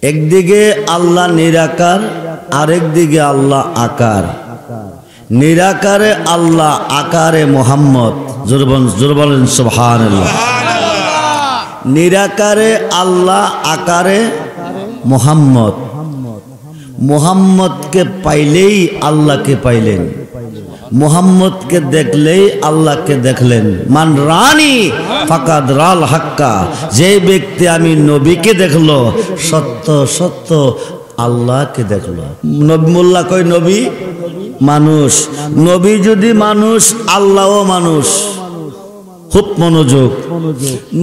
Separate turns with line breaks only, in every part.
একদিকে আল্লাহ নিরাকার, আরেকদিকে আল্লাহ আকার। নিরাকারে আল্লাহ, আকারে মোহাম্মদ। জোরে বলেন সুবহানাল্লাহ। নিরাকারে আল্লাহ, আকারে মোহাম্মদ। মোহাম্মদকে পাইলেই আল্লাহকে পাইলেন, মোহাম্মদকে দেখলেই আল্লাহকে দেখলেন। মান রানি ফাকাদ রাল হাক্কা, যে ব্যক্তি আমি নবীকে দেখলো সত্য সত্য আল্লাহকে দেখলো। নবী মোল্লা কয় নবী মানুষ, নবী যদি মানুষ আল্লাহও মানুষ। খুব মনোযোগ।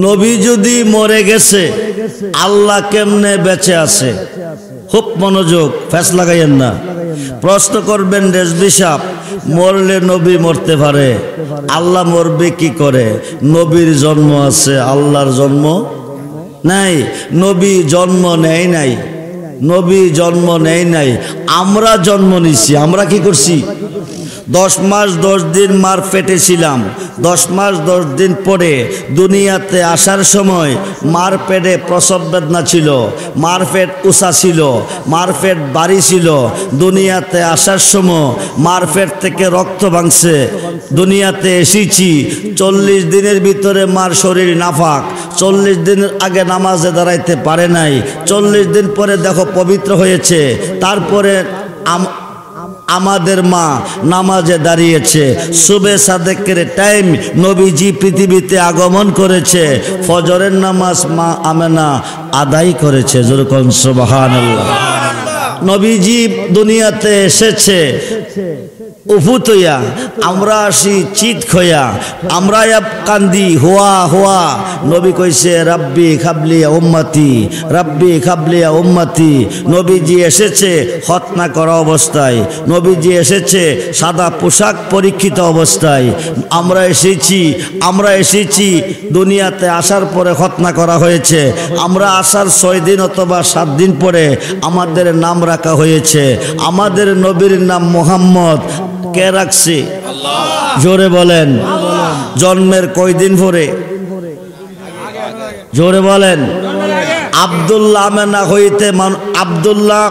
নবী যদি মরে গেছে আল্লাহ কেমনে বেঁচে আছে? খুব মনোযোগ, ফ্যাস লাগাইয়েন না। প্রশ্ন করবেন রেজভি সাহেব, মরলে নবী মরতে পারে, আল্লাহ মরবে কি করে? নবীর জন্ম আছে, আল্লাহর জন্ম নাই। নবী জন্ম নেয় নাই, নবী জন্ম নেয় নাই, আমরা জন্ম নিছি। আমরা কি করছি? 10 মাস 10 দিন মার পেটে ছিলাম। 10 মাস 10 দিন পরে দুনিয়াতে আসার সময় মার পেটে প্রসব বেদনা ছিল, মার পেট উঁচা ছিল, মার পেট বাড়ি ছিল। দুনিয়াতে আসার সময় মার পেট থেকে রক্ত ভাঙছে। দুনিয়াতে এসেছি 40 দিনের ভিতরে মার শরীর নাফাক। 40 দিনের আগে নামাজে দাঁড়াইতে পারে নাই, 40 দিন পরে দেখো পবিত্র হয়েছে। তারপরে আমাদের মা নামাজে দাঁড়িয়েছে। সুবে সাদেকের টাইম নবীজি পৃথিবীতে আগমন করেছে। ফজরের নামাজ মা আমেনা আদায় করেছে। যেরকম সুবহানাল্লাহ। নবীজি দুনিয়াতে এসেছে উফুত হইয়া, আমরা আসি চিত খইয়া, আমরা কান্দি হুয়া হুয়া। নবী কইছে রাব্বি খাবলিয়া উম্মতি, রাব্বি খাবলিয়া উম্মতি। নবীজি এসেছে খতনা করা অবস্থায়, নবীজি এসেছে সাদা পোশাক পরীক্ষিত অবস্থায়। আমরা এসেছি দুনিয়াতে আসার পরে খতনা করা হয়েছে। আমরা আসার 6 দিন অথবা 7 দিন পরে আমাদের নাম রাখা হয়েছে। আমাদের নবীর নাম মুহাম্মদ। কে রাখছে? জোরে বলেন। জন্মের কয়দিন পরে? জোরে বলেন। আব্দুল্লাহ আমেনা হইতে আব্দুল্লাহ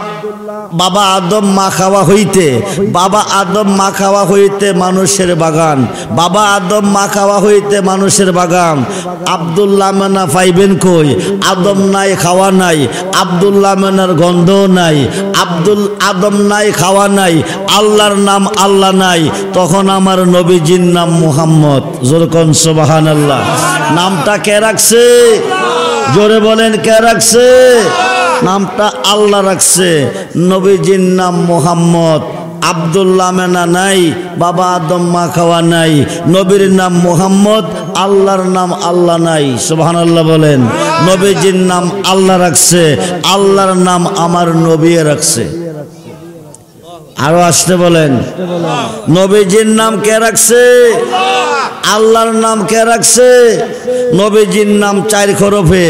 বাবা আদম মা খাওয়া হইতে, বাবা আদম মা খাওয়া হইতে মানুষের বাগান, বাবা আদম মা খাওয়া হইতে মানুষের বাগান। আব্দুল্লাহ আমেনা পাইবেন কই? আদম নাই, খাওয়া নাই, আব্দুল্লাহ আমেনার গন্ধও নাই। আদম নাই, খাওয়া নাই, আল্লাহর নাম আল্লাহ নাই। তখন আমার নবীজির নাম মুহাম্মদ। যেরকম সুবহানাল্লাহ। নামটা কে রাখছে? জোরে বলেন কে রাখছে? নামটা আল্লাহ রাখছে। নবীজির নাম মুহাম্মদ। আব্দুল্লাহ আমেনা নাই, বাবা আদম মা খাওয়া নাই। নবীর নাম মুহাম্মদ, আল্লাহর নাম আল্লাহ নাই। সুবহানাল্লাহ বলেন। নবীজির নাম আল্লাহ রাখছে, আল্লাহর নাম আমার নবী রাখছে। আরো আসতে বলেন। নবীজির নাম কে রাখছে? আল্লাহর নাম কে রাখছে? নবীজির নাম 4 হরফে,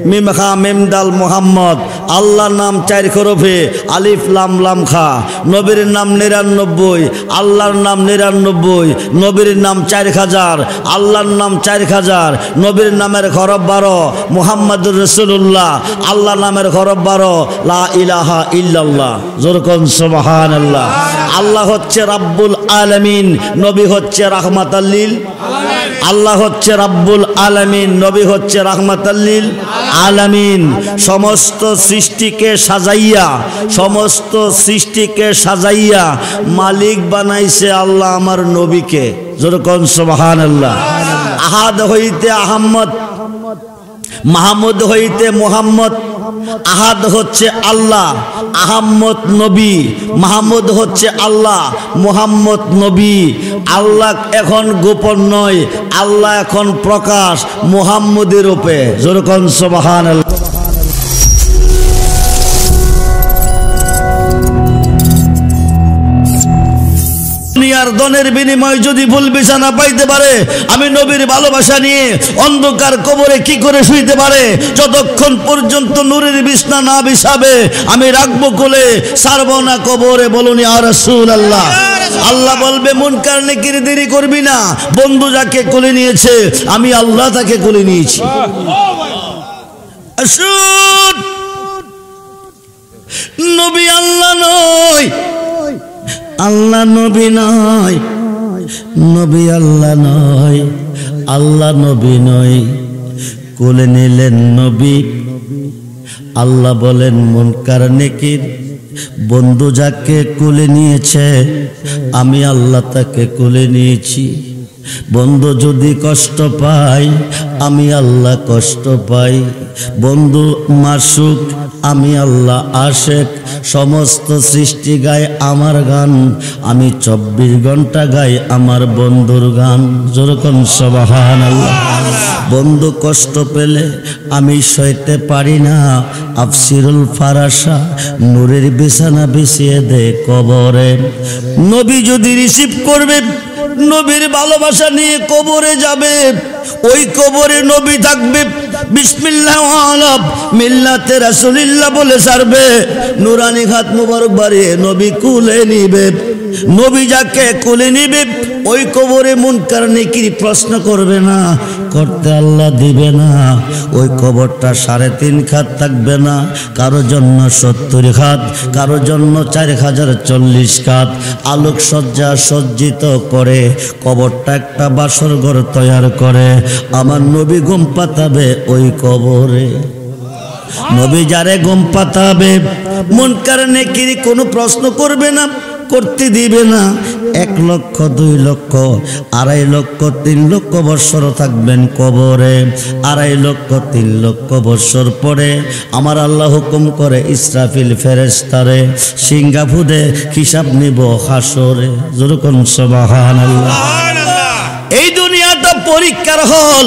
মিম খা মিম দাল মুহাম্মদ। আল্লাহর নাম 4 হরফে, আলিফ লাম লাম খা। নবীর নাম 99, আল্লাহর নাম 99। নবীর নাম 4000, আল্লাহর নাম 4000। নবীর নামের হরফ 12, মুহাম্মাদুর রাসূলুল্লাহ। আল্লাহর নামের হরফ 12, লা ইলাহা ইল্লাল্লাহ। যেরকম সুবহানাল্লাহ। আল্লাহ হচ্ছে রাব্বুল আলামিন, নবী হচ্ছে রাহমাতাল লিল আলামিন। আল্লাহ হচ্ছে রাব্বুল আলামিন, নবী হচ্ছে রাহমাতাল লিল আলামিন। সমস্ত সৃষ্টিকে সাজাইয়া, সমস্ত সৃষ্টিকে সাজাইয়া মালিক বানাইছে আল্লাহ আমার নবীকে। যেরকম সুবহানাল্লাহ। আহাদ হইতে আহম্মদ, মাহমুদ হইতে মুহাম্মদ। আহাদ হচ্ছে আল্লাহ, আহম্মদ নবী। মাহমুদ হচ্ছে আল্লাহ, মুহাম্মদ নবী। আল্লাহ এখন গোপন নয়, আল্লাহ এখন প্রকাশ মুহাম্মদের রূপে। যেরকম সুবহানাল্লাহ। দুনিয়ার ধনের বিনিময় যদি ভুল বিছানা পাইতে পারে, আমি নবীর ভালোবাসা নিয়ে অন্ধকার কবরে কি করে শুইতে পারে? যতক্ষণ পর্যন্ত নূরের বিছনা না বিছাবে আমি রাখবো কোলে, ছাড়বো না কবরে। বলুন ইয়া রাসূলুল্লাহ। আল্লাহ বলবে মুনকার নেকির দেরি করবি না। বন্ধু যাকে কোলে নিয়েছে আমি আল্লাহ তাকে কোলে নিয়েছি। আসুন নয়, আল্লাহ নবী নয়, নবী আল্লাহ নয়, আল্লাহ নবী নয়। কোলে নিলেন নবী। আল্লাহ বলেন মুনকার নেকির বন্ধু যাকে কোলে নিয়েছে আমি আল্লাহ তাকে কোলে নিয়েছি। বন্ধু যদি কষ্ট পায় আমি আল্লাহ কষ্ট পাই। বন্ধু মাসুক আমি আল্লাহ আশেক। সমস্ত সৃষ্টি গায় আমার গান, আমি 24 ঘন্টা গাই আমার বন্ধুর গান। যেরকম সুবহানাল্লাহ। বন্ধু কষ্ট পেলে আমি সইতে পারি না। আফসিরুল ফারাসা নূরের বিছানা বিছিয়ে দে কবরে। নবী যদি রিসিভ করবে, নবীর ভালোবাসা নিয়ে কবরে যাবে, ওই কবরে নবী থাকবে। বিসমিল্লাহ আলাপ মিল্লাতে রাসূলিল্লাহ বলে ছাড়বে। নুরানি হাত মুবারক বাড়িয়ে নবী কুলে নিবে। নবী যাকে কুলে নিবে ওই কবরে মুনকার নেকির প্রশ্ন করবে না, করতে আল্লাহ দিবে না। ওই কবরটা 3.5 হাত থাকবে না, কারো জন্য 70 হাত, কারো জন্য 4040 হাত। আলোক সজ্জা সজ্জিত করে কবরটা একটা বাসর ঘর তৈরি করে। আমার নবী ঘুম পাতাবে ওই কবরে। নবী যারে ঘুম পাতাবে মুনকার নেকির কোনো প্রশ্ন করবে না, করতে দিবে না। 1 লক্ষ 2 লক্ষ 2.5 লক্ষ 3 লক্ষ বৎসর থাকবেন কবরে। 2.5 লক্ষ 3 লক্ষ বৎসর পরে আমার আল্লাহ হুকুম করে ইসরাফিল ফেরেশতারে সিঙ্গাপুরে হিসাব নিব হাসরে। যেরকম সুবহানাল্লাহ। এই দুনিয়াটা পরীক্ষার হল,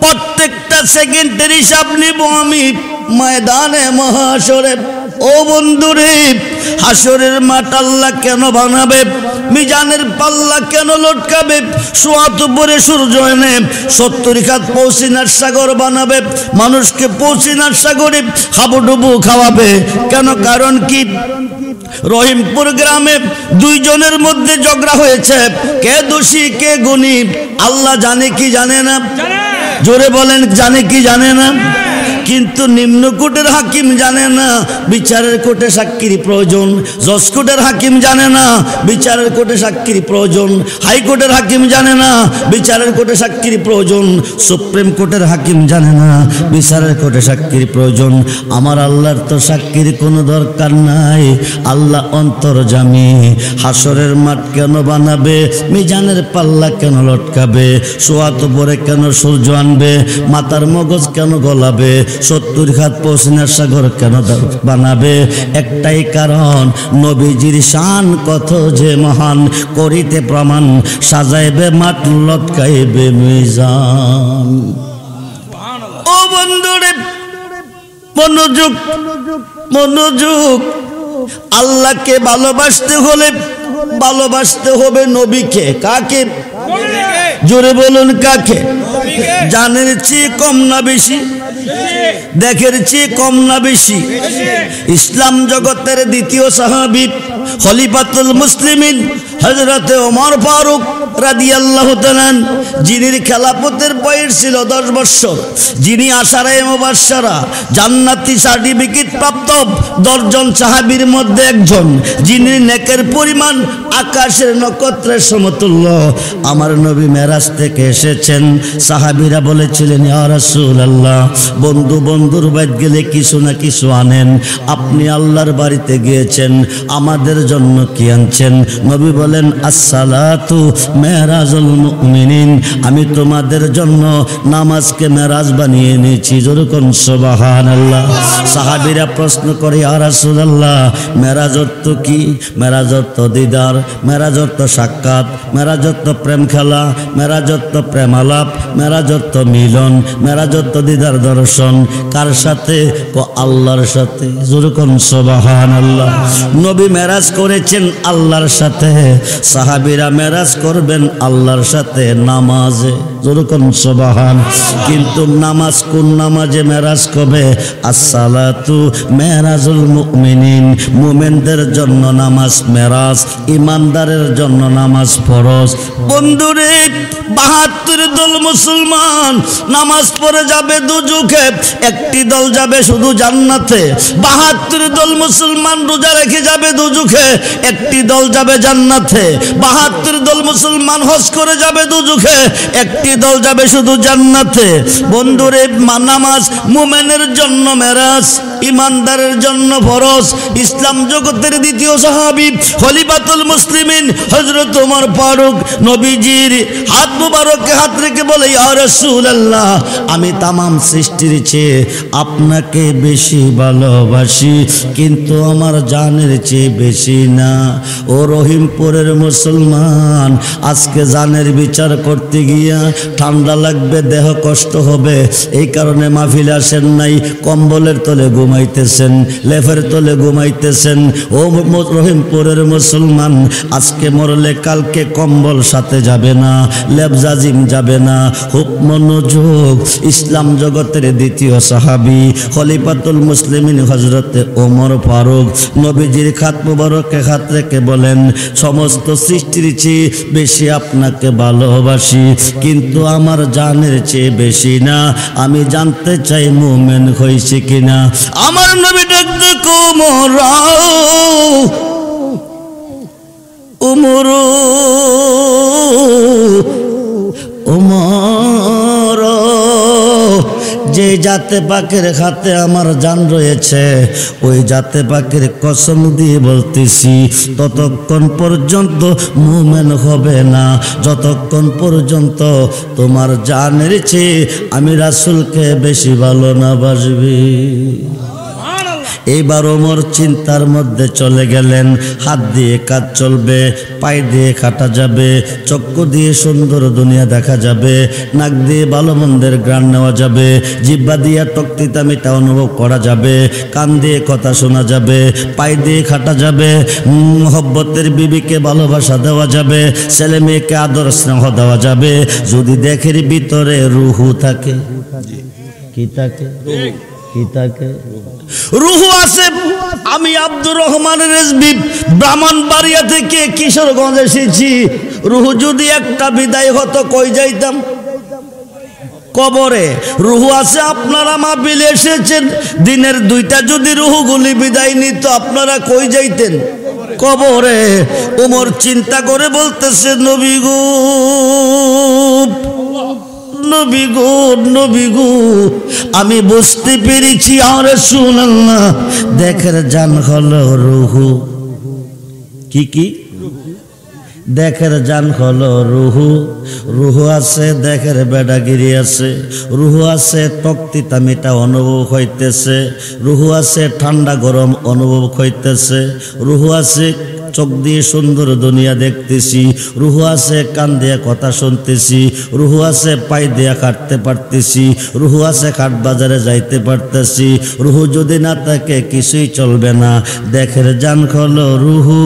প্রত্যেকটা সেকেন্ডের হিসাব নিব আমি ময়দানে মহাশরে। ও বন্ধুরে, হাসরের মাঠ আল্লাহ কেন বানাবে? মিজানের পাল্লা কেন লটকাবে? সোয়াত উপরে সূর্য এনে 70 হাত পৌঁছিনার সাগর বানাবে। মানুষকে পৌঁছিনার সাগরে হাবুডুবু খাওয়াবে কেন? কারণ কি? রহিমপুর গ্রামে 2 জনের মধ্যে ঝগড়া হয়েছে, কে দোষী কে গুণী আল্লাহ জানে কি জানে না? জোরে বলেন, জানে কি জানে না? কিন্তু নিম্নকোটের হাকিম জানে না বিচারের কোর্টে সাক্ষীর প্রয়োজন। জজকোর্টের হাকিম জানে না বিচারের কোর্টে সাক্ষীর প্রয়োজন। হাইকোর্টের হাকিম জানে না বিচারের কোর্টে সাক্ষীর প্রয়োজন। সুপ্রিম কোর্টের হাকিম জানে না বিচারের কোর্টে সাক্ষীর প্রয়োজন। আমার আল্লাহর তো সাক্ষীর কোনো দরকার নাই। আল্লাহ অন্তর্যামী। হাসরের মাঠ কেন বানাবে? মিজানের পাল্লা কেন লটকাবে? সোয়াত উপরে কেন সূর্য আনবে? মাথার মগজ কেন গলাবে? 70 হাত পৌঁছিনার সাগর কেন বানাবে? একটাই কারণ, নবীজির শান কত যে মহান। করিতে প্রমাণ সাজাইবে মাঠ লটকাইবে মিজান। ও বন্ধুরে মনোযোগ, মনোযোগ। আল্লাহকে ভালোবাসতে হলে ভালোবাসতে হবে নবীকে। কাকে? জোরে বলুন কাকে? জানের চেয়ে কম না বেশি? দেখের চেয়ে কম না বেশি? ইসলাম জগতের দ্বিতীয় সাহাবী খলিফাতুল মুসলিমিন হযরতে ওমর ফারুক রাদিয়াল্লাহু তাআলা, যিনি খেলাফতের বয়স ছিল 10 বছর, যিনি আশারায়ে মুবাশশারা জান্নাতি সার্টিফিকেট প্রাপ্ত 10 জন সাহাবীর মধ্যে একজন, যিনি নেকের পরিমাণ আকাশের নক্ষত্রের সমতুল্য। আমার নবী মেরাজ থেকে এসেছেন। সাহাবীরা বলেছিলেন, ইয়া রাসূলুল্লাহ, বন্ধু বন্ধুর বাড়ি গেলে কিছু না কিছু আনেন। আপনি আল্লাহর বাড়িতে গিয়েছেন, আমাদের জন্য কি আনছেন? নবী বলেন, আসসালাতু মেরাজুল মুমিনিন, আমি তোমাদের জন্য নামাজকে মেরাজ বানিয়ে নিয়েছি। যেরকম সুবহানাল্লাহ। সাহাবীরা প্রশ্ন করে, ইয়া রাসূলুল্লাহ, মেরাজ অর্থ কি? মেরাজ অর্থ দিদার, মেরাজ অর্থ সাক্ষাৎ, মেরাজ অর্থ প্রেম খেলা, মেরাজ অর্থ প্রেম আলাপ, মেরাজ অর্থ মিলন, মেরাজ অর্থ দিদার দর্শন। কার সাথে? আল্লাহর সাথে। যেরকম সুবহানাল্লাহ। নবী মেরাজ করেছেন আল্লাহর সাথে। সাহাবীরা মেরাজ করবেন আল্লাহর সাথে নামাজে, যেরকম সুবহান। কিন্তু নামাজ কোন নামাজে মেরাজ কবে? আসসালাতু মেরাজুল মুমিনিন, মুমিনদের জন্য নামাজ মেরাজ, ইমানদারের জন্য নামাজ ফরজ। বন্ধুরে ৭২ দল মুসলমান নামাজ পড়ে যাবে দুজকে, একটি দল যাবে শুধু জান্নাতে। ৭২ দল মুসলমান রোজা রেখে যাবে দুজকে, একটি দল যাবে জান্নাতে। ৭২ দল মুসলমান হজ করে যাবে দুজকে, একটি দল যাবে শুধু জান্নাতে। বন্ধুরে নামাজ মুমিনের জন্য মেরাজ, ইমানদারের জন্য ফরজ। ইসলাম জগতের দ্বিতীয় সাহাবী খলিফাতুল মুসলিমিন হযরত ওমর ফারুক নবীজির হাত মুবারকে হাত রেখে বলে, ইয়া রাসূলুল্লাহ, আমি তামাম সৃষ্টির চেয়ে আপনাকে বেশি ভালোবাসি, কিন্তু আমার জানের চেয়ে বেশি না। ও রহিমপুরের মুসলমান, আজকে জানের বিচার করতে গিয়া ঠান্ডা লাগবে, দেহ কষ্ট হবে, এই কারণে মাহফিল আসেন নাই। কম্বলের তলে ঘুমাইতেছেন, লেফের তলে ঘুমাইতেছেন। ও রহিমপুরের মুসলমান, আজকে মরলে কালকে কম্বল সাথে যাবে না, লেপ জাজিম যাবে না। খুব মনোযোগ। ইসলাম জগতের দ্বিতীয় সাহাবী খলিফাতুল মুসলিমিন হযরতে ওমর ফারুক নবীজির খাত মুবারকে হাত রেখে বলেন, সমস্ত সৃষ্টির চেয়ে বেশি আপনাকে ভালোবাসি, কিন্তু আমার জানের চেয়ে বেশি না। আমি জানতে চাই মুমিন হইছে কিনা। আমার নবী ডাকতে ওমর, ওমর, ওমর, যে জাতে পাকের হাতে আমার জান রয়েছে, ওই জাতে পাকের কসম দিয়ে বলতেছি, ততক্ষণ পর্যন্ত মুমিন হবে না যতক্ষণ পর্যন্ত তোমার জানের চেয়ে আমি রাসূলকে বেশি ভালো না বাসবি। এইবার ওমর চিন্তার মধ্যে চলে গেলেন। হাত দিয়ে কাজ চলবে, পায়ে দিয়ে কাটা যাবে, চক্ষু দিয়ে সুন্দর দুনিয়া দেখা যাবে, নাক দিয়ে ভালো মন্দের ঘ্রাণ নেওয়া যাবে, জিহ্বা দিয়ে তক্তিতা মিঠা অনুভব করা যাবে, কান দিয়ে কথা শোনা যাবে, পায়ে দিয়ে কাটা যাবে, মহব্বতের বিবিকে ভালোবাসা দেওয়া যাবে, ছেলে মেয়েকে আদর স্নেহ দেওয়া যাবে, যদি দেখের ভিতরে রুহু থাকে। কি থাকে? কি থাকে? রুহু আছে। আমি আব্দুর রহমান রেজবি ব্রাহ্মণবাড়িয়া থেকে কিশোরগঞ্জ এসেছি। রুহু যদি একটা বিদায় হতো, কই যাইতাম? কবরে। রুহু আছে। আপনারা মাহফিলে এসেছেন, দিনের 2টা যদি রুহুগুলি বিদায় নিত, আপনারা কই যাইতেন? কবরে। ওমর চিন্তা করে বলতেছে, নবী গো, নবী গো, নবী গো, আমি বুঝতে পেরেছি ইয়া রাসূলুল্লাহ, দেখের জান হলো রুহু। কি কি? দেখের জান হলো রুহু। রুহু আছে, দেখের বেডাগিরি আছে। রুহু আছে, তক্তিতা মিঠা অনুভব হইতেছে। রুহু আছে, ঠান্ডা গরম অনুভব হইতেছে। রুহু আছে, চোখ দিয়ে সুন্দর দুনিয়া দেখতেছি। রুহু আছে, কান দিয়ে কথা শুনতেছি। রুহু আছে, পায়ে দিয়ে হাঁটতে পারতেছি। রুহু আছে, হাট বাজারে যাইতে পারতেছি। রুহু যদি না থাকে কিছুই চলবে না। দেখের জান হলো রুহু,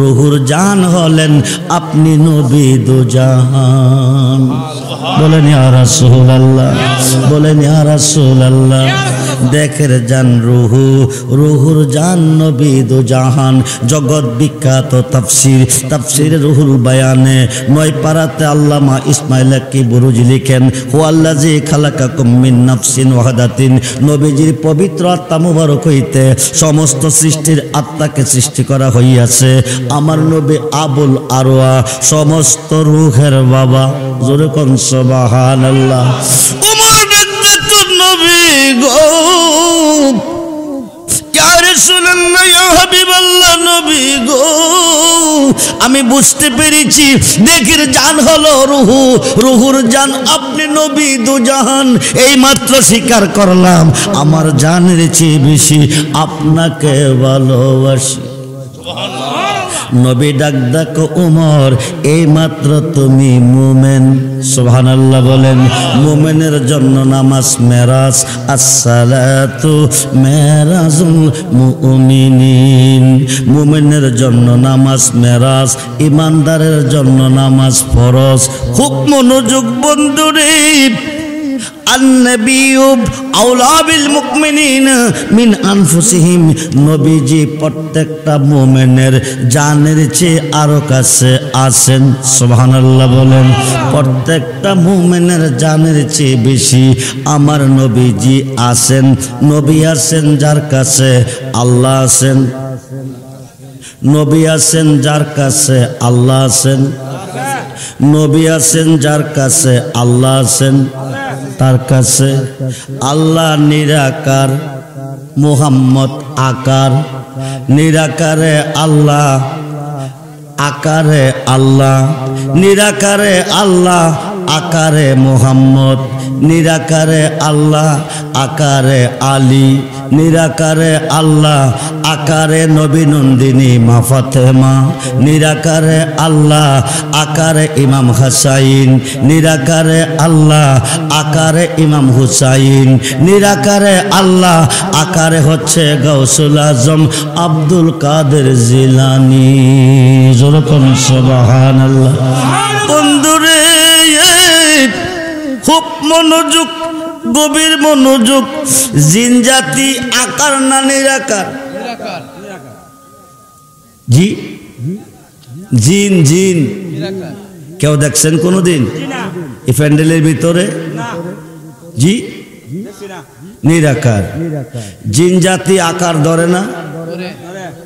রুহুর জান হলেন আপনি নবী দুজাহান। বলেন ইয়া রাসূলুল্লাহ, বলেন ইয়া রাসূলুল্লাহ। দেখের জান রুহু, রুহুর জান নবী দুজাহান। জগৎ বিখ্যাত তাফসীর, তাফসীরে রুহুল বায়ানে 9 পারাতে আল্লামা ইসমাইল কি বুরুজি লিখেন, হুয়াল্লাযী খালাকাকুম মিন নাফসিন ওয়াহিদাতিন। নবীজির পবিত্র আত্মা মুবারক হইতে সমস্ত সৃষ্টির আত্মাকে সৃষ্টি করা হইয়াছে। আমার নবী আবুল আরওয়া, সমস্ত রূহের বাবা। জোরে কোন সুবহানাল্লাহ। ওমর দেখতে তো নবী গো, ইয়া রাসূলুল্লাহ, ইয়া হাবিবাল্লাহ, নবী গো, আমি বুঝতে পেরেছি দেখের জান হলো রুহু, রুহুর জান আপনি নবী দুজাহান। এই মাত্র স্বীকার করলাম আমার জানের চেয়ে বেশি আপনাকে ভালোবাসি। নবী ডাক ডাকো উমর, এই মাত্র তুমি মুমিন। সুবহানাল্লাহ বলেন। মুমিনের জন্য নামাজ মেরাজ, আসসালাতু মেরাজুল মুমিনিন। মুমিনের জন্য নামাজ মেরাজ, ইমানদারের জন্য নামাজ ফরজ। খুব মনোযোগ বন্ধুরে। আন-নবিয়্যু আওলা বিল মুমিনিনা মিন আনফুসিহিম। নবীজি প্রত্যেকটা মুমিনের জানের চেয়ে আরো কাছে আছেন। সুবহানাল্লাহ বলেন। প্রত্যেকটা মুমিনের জানের চেয়ে বেশি আমার নবীজি আছেন। নবী আছেন যার কাছে আল্লাহ আছেন। নবী আছেন যার কাছে আল্লাহ আছেন। নবী আছেন যার কাছে আল্লাহ আছেন। তার কাছে আল্লাহ নিরাকার, মুহাম্মদ আকার। নিরাকারে আল্লাহ, আকারে আল্লাহ। নিরাকারে আল্লাহ, আকারে মুহাম্মদ। নিরাকারে আল্লাহ, আকারে আলী। নিরাকারে আল্লাহ, আকারে নবী নন্দিনী মা ফাতেমা। নিরাকারে আল্লাহ, আকারে ইমাম হাসাইন। নিরাকারে আল্লাহ, আকারে ইমাম হুসাইন। নিরাকারে আল্লাহ, আকারে হচ্ছে গাউসুল আজম আব্দুল কাদের জিলানী। যেরকম সুবহানাল্লাহ। বন্ধুরে খুব মনোযোগ, গভীর মনোযোগ। জিন জাতি আকার না নিরাকার? জি, জিন জিন কেউ দেখছেন কোনদিন এই প্যান্ডেলের ভিতরে? জি, নিরাকার। জিন জাতি আকার ধরে না?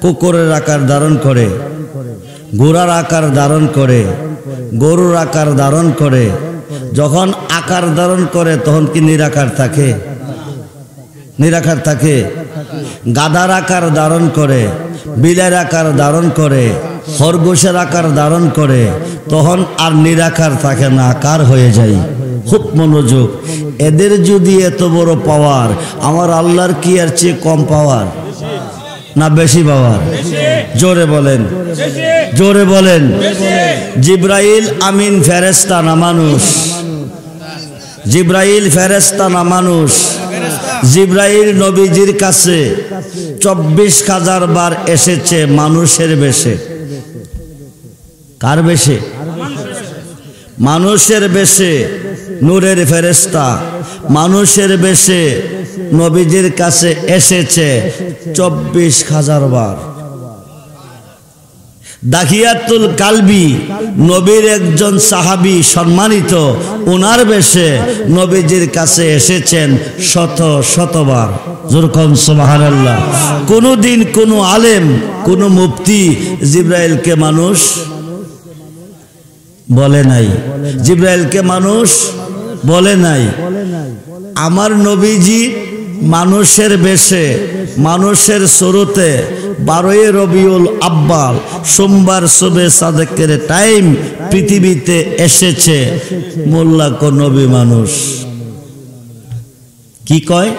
কুকুরের আকার ধারণ করে, ঘোড়ার আকার ধারণ করে, গরুর আকার ধারণ করে। যখন আকার ধারণ করে তখন কি নিরাকার থাকে? নিরাকার থাকে। গাধার আকার ধারণ করে, বিলের আকার ধারণ করে, খরগোশের আকার ধারণ করে, তখন আর নিরাকার থাকে না, আকার হয়ে যায়। খুব মনোযোগ। এদের যদি এত বড় পাওয়ার, আমার আল্লাহর কি আর চেয়ে কম পাওয়ার না বেশি পাওয়ার? জোরে বলেন, জোরে বলেন। জিব্রাইল আমিন ফেরেশতা না মানুষ? জিব্রাইল ফেরেশতা না মানুষ? জিব্রাইল নবীজির কাছে 24,000 বার এসেছে মানুষের বেশে। কার বেশে? মানুষের বেশে। নূরের ফেরেশতা মানুষের বেশে নবীজির কাছে এসেছে 24,000 বার। দাহিয়াতুল কালবি নবীর একজন সাহাবী সম্মানিত, ওনার বেশে নবীজির কাছে এসেছেন শত শতবার। যেরকম সুবহানাল্লাহ। কোনদিন কোন আলেম, কোন মুফতি জিব্রাইলকে মানুষ বলে নাই, জিব্রাইলকে মানুষ বলে নাই। আমার নবীজি মানুষের বেশে, মানুষের সুরতে 12 রবিউল আব্বাল সোমবার সুবে সাদেকের টাইম পৃথিবীতে এসেছে। মোল্লা কো নবী মানুষ কি কয়?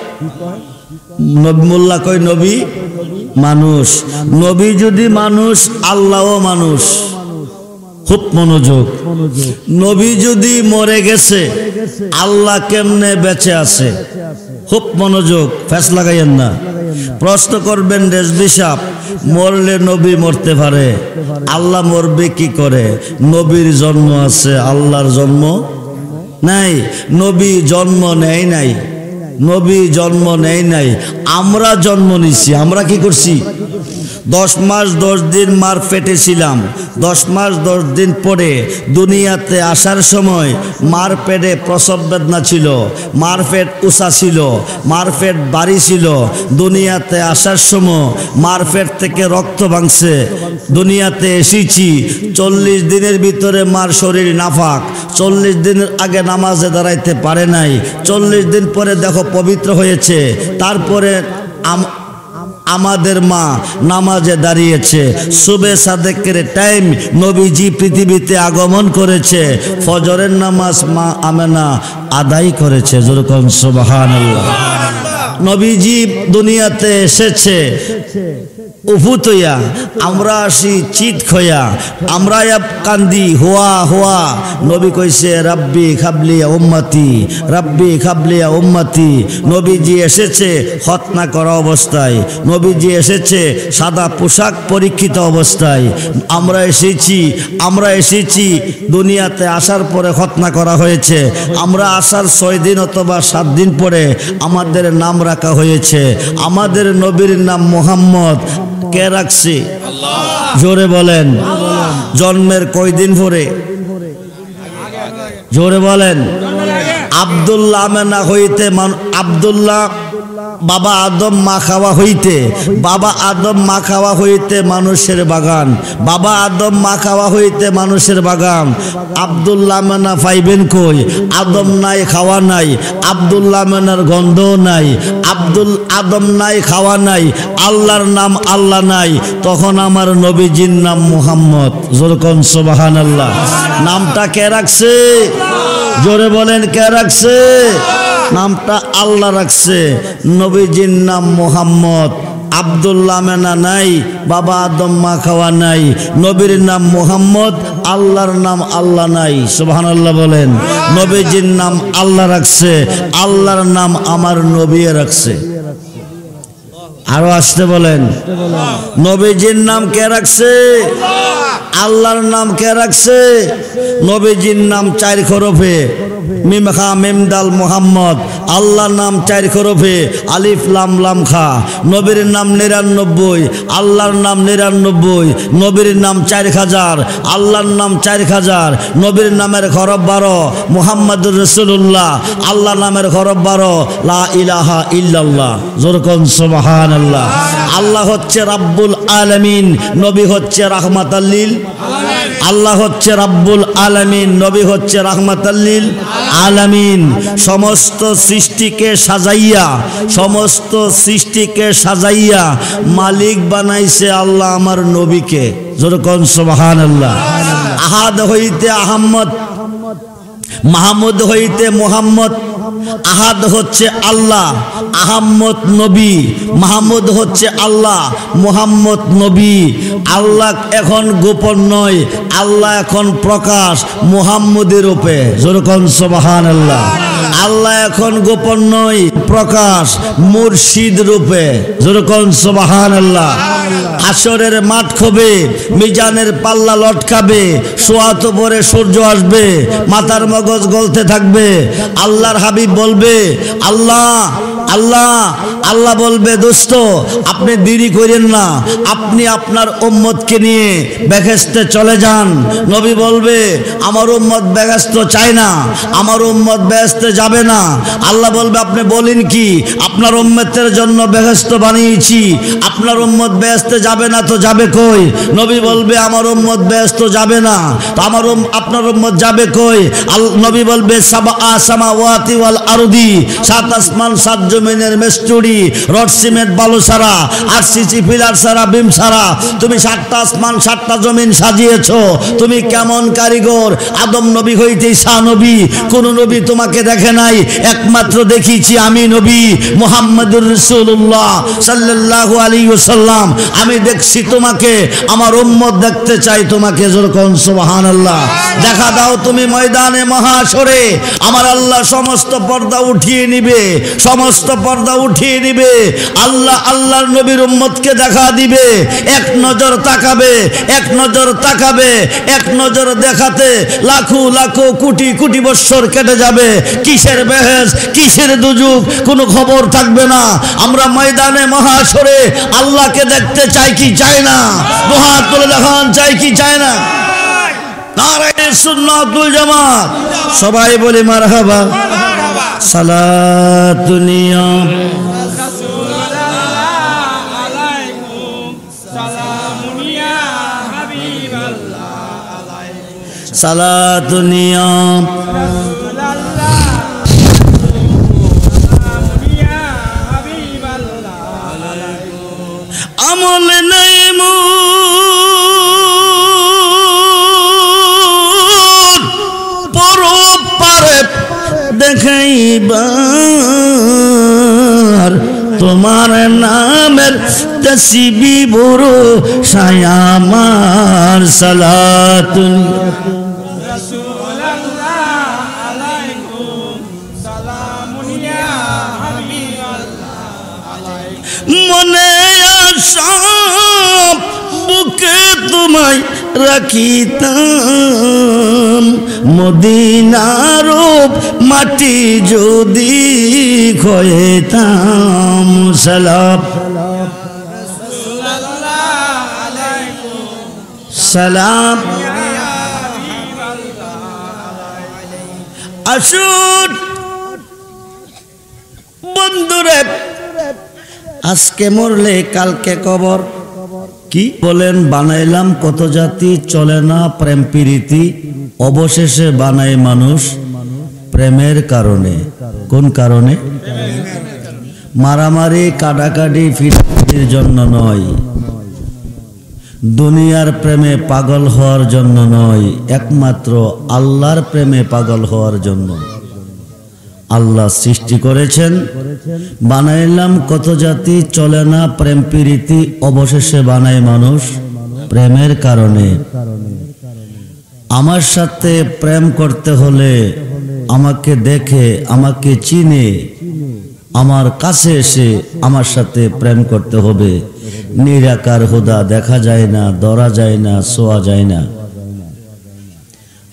মোল্লা কয় নবী মানুষ। নবী যদি মানুষ, আল্লাহও মানুষ। খুব মনোযোগ। নবী যদি মরে গেছে, আল্লাহ কেমনে বেঁচে আছে? খুব মনোযোগ, ফ্যাস লাগাইয়েন না। প্রশ্ন করবেন রেজবি সাহেব, মরলে নবী মরতে পারে, আল্লাহ মরবে কি করে? নবীর জন্ম আছে, আল্লাহর জন্ম নাই। নবী জন্ম নেয় নাই, নবী জন্ম নেয় নাই, আমরা জন্ম নিছি। আমরা কি করছি? 10 মাস 10 দিন মার পেটে ছিলাম। 10 মাস 10 দিন পরে দুনিয়াতে আসার সময় মার পেটে প্রসব বেদনা ছিল, মার পেট উঁচা ছিল, মার পেট বাড়ি ছিল। দুনিয়াতে আসার সময় মার পেট থেকে রক্ত ভাঙছে। দুনিয়াতে এসেছি 40 দিনের ভিতরে মার শরীর নাফাক। 40 দিনের আগে নামাজে দাঁড়াইতে পারে নাই। 40 দিন পরে দেখো পবিত্র হয়েছে। তারপরে আমাদের মা নামাজে দাঁড়িয়েছে। সুবে সাদেকের টাইম নবীজি পৃথিবীতে আগমন করেছে। ফজরের নামাজ মা আমেনা আদায় করেছে। যেরকম সুবহানাল্লাহ। নবীজি দুনিয়াতে এসেছে উফুত হইয়া, আমরা আসি চিত খয়া, আমরা কান্দি হোয়া হোয়া। নবী কইছে রাব্বি খাবলিয়া উম্মতি, রাব্বি খাবলিয়া উম্মতি। নবীজি এসেছে খতনা করা অবস্থায়, নবীজি এসেছে সাদা পোশাক পরীক্ষিত অবস্থায়। আমরা এসেছি দুনিয়াতে আসার পরে খতনা করা হয়েছে। আমরা আসার 6 দিন অথবা 7 দিন পরে আমাদের নাম রাখা হয়েছে। আমাদের নবীর নাম মুহাম্মদ। কে রাখছে? জোরে বলেন। জন্মের কয়দিন পরে? জোরে বলেন। আব্দুল্লাহ আমেনা হইতে আব্দুল্লাহ বাবা আদম মা খাওয়া হইতে, বাবা আদম মা খাওয়া হইতে মানুষের বাগান, বাবা আদম মা খাওয়া হইতে মানুষের বাগান। আব্দুল্লাহ আমেনা পাইবেন কই? আদম নাই, খাওয়া নাই, আব্দুল্লাহ আমেনার গন্ধও নাই। আদম নাই, খাওয়া নাই, আল্লাহর নাম আল্লাহ নাই। তখন আমার নবীজির নাম মুহাম্মদ। জোরকন সুবহানাল্লাহ। নামটা কে রাখছে? জোরে বলেন, কে রাখছে? নামটা আল্লাহ রাখছে। নবীজির নাম মুহাম্মদ। আব্দুল্লাহ আমেনা নাই, বাবা আদম মা খাওয়া নাই, নবীর নাম মুহাম্মদ, আল্লাহর নাম আল্লাহ নাই। সুবহানাল্লাহ বলেন। নবীজির নাম আল্লাহ রাখছে, আল্লাহর নাম আমার নবী রাখছে। আরো আসতে বলেন। নবীজির নাম কে রাখছে? আল্লাহর নাম কে রাখছে? নবীজির নাম 4 হরফে, মিম খা মিম দাল মুহাম্মদ। আল্লাহর নাম 4 হরফে, আলিফ লাম লাম খা। নবীর নাম 99, আল্লাহর নাম 99। নবীর নাম 4000, আল্লাহর নাম 4000। নবীর নামের হরফ 12, মুহাম্মাদুর রাসূলুল্লাহ। আল্লাহ নামের হরফ 12, লা ইলাহা ইল্লাল্লাহ। জোরকন সুবহানাল্লাহ। আল্লাহ হচ্ছে রাব্বুল আলামিন, নবী হচ্ছে রাহমাতাল লিল আলামিন। আল্লাহ হচ্ছে রাব্বুল আলামিন, নবী হচ্ছে রাহমাতাল লিল আলামিন। সমস্ত সৃষ্টিকে সাজাইয়া, সমস্ত সৃষ্টিকে সাজাইয়া মালিক বানাইছে আল্লাহ আমার নবীকে। যেরকম সুবহানাল্লাহ। আহাদ হইতে আহম্মদ, মাহমুদ হইতে মুহাম্মদ। আহাদ হচ্ছে আল্লাহ, আহম্মদ নবী। মাহমুদ হচ্ছে আল্লাহ, মুহাম্মদ নবী। আল্লাহ এখন গোপন নয়, আল্লাহ এখন প্রকাশ মুহাম্মদের রূপে। যেরকম সুবহানাল্লাহ। আল্লাহ এখন গোপন নয়, প্রকাশ মুর্শিদ রূপে। যেরকম সুবহানাল্লাহ। হাসরের মাঠ খবে, মিজানের পাল্লা লটকাবে, সোয়াত পরে সূর্য আসবে, মাথার মগজ গলতে থাকবে। আল্লাহর হাবিব বলবে আল্লাহ আল্লাহ। আল্লাহ বলবে দোস্ত আপনি দেরি করেন না, আপনি আপনার উম্মতকে নিয়ে বেহেশতে চলে যান। নবী বলবে আমার উম্মত বেহেশত চায় না, আমার উম্মত বেহেশতে যাবে না। আল্লাহ বলবে আপনি বলেন কি? আপনার উম্মতের জন্য বেহেশত বানিয়েছি, আপনার উম্মত বেহেশতে যাবে না তো যাবে কই? নবী বলবে আমার উম্মত বেহেশত যাবে না, তো আপনার উম্মত যাবে কই? নবী বলবে সাবা সামাওয়াতি ওয়াল আরদি, 7 আসমান 7 জমিনের মেস্তুরি, রড সিমেন্ট বালু ছাড়া, আরসিসি পিলার ছাড়া, বিম ছাড়া তুমি 7টা আসমান 7টা জমিন সাজিয়েছো। তুমি কেমন কারিগর? আদম নবী হইতে ঈসা নবী, কোন নবী তোমাকে দেখে নাই, একমাত্র দেখিয়েছি আমি নবী মুহাম্মদুর রাসূলুল্লাহ সাল্লাল্লাহু আলাইহি ওয়াসাল্লাম। আমি দেখছি তোমাকে, আমার উম্মত দেখতে চাই তোমাকে। যেরকম সুবহানাল্লাহ। দেখা দাও তুমি ময়দানে মহাশরে, আমার আল্লাহ সমস্ত পর্দা উঠিয়ে নিবে, সমস্ত পর্দা উঠিয়ে নিবে। আল্লাহ আল্লাহর নবীর উম্মতকে দেখা দিবে। এক নজর তাকাবে, এক নজর তাকাবে, এক নজর দেখাতে লাখো লাখো কোটি কোটি বৎসর কেটে যাবে। কিসের বেহেশ, কিসের দুজুক, কোনো খবর থাকবে না। আমরা ময়দানে মহাশরে আল্লাহকে দেখতে চাই কি চাই না? দুহাত তুলে দেখান, চাই কি চাই না? নারায়ে সুন্নাতুল জামাত। সবাই বলি মারহাবা। সালাতুনিয়া সালাতুনিয়া আমল নাই মোর পরপারে দেখাইবার তসবি বুরু সায়ামার সালাতুন মনে আশা বুকে তোমায় রাখিতাম মদিনার মাটি যদি খয়েতাম সালাম সালাম আসুন বন্ধুরে আজকে মরলে কালকে কবর কি বলেন বানাইলাম কত জাতি চলে না প্রেম প্রীতি অবশেষে বানায় মানুষ প্রেমের কারণে কোন কারণে মারামারি কাটাকাটি ফিটির জন্য নয় দুনিয়ার প্রেমে পাগল হওয়ার জন্য নয় একমাত্র আল্লাহর প্রেমে পাগল হওয়ার জন্য আল্লাহ সৃষ্টি করেছেন বানাইলাম কত জাতি চলে না প্রেম প্রীতি অবশেষে বানায় মানুষ প্রেমের কারণে আমার সাথে প্রেম করতে হলে আমাকে দেখে আমাকে চিনে আমার কাছে এসে আমার সাথে প্রেম করতে হবে নিরাকার খোদা দেখা যায় না ধরা যায় না ছোঁয়া যায় না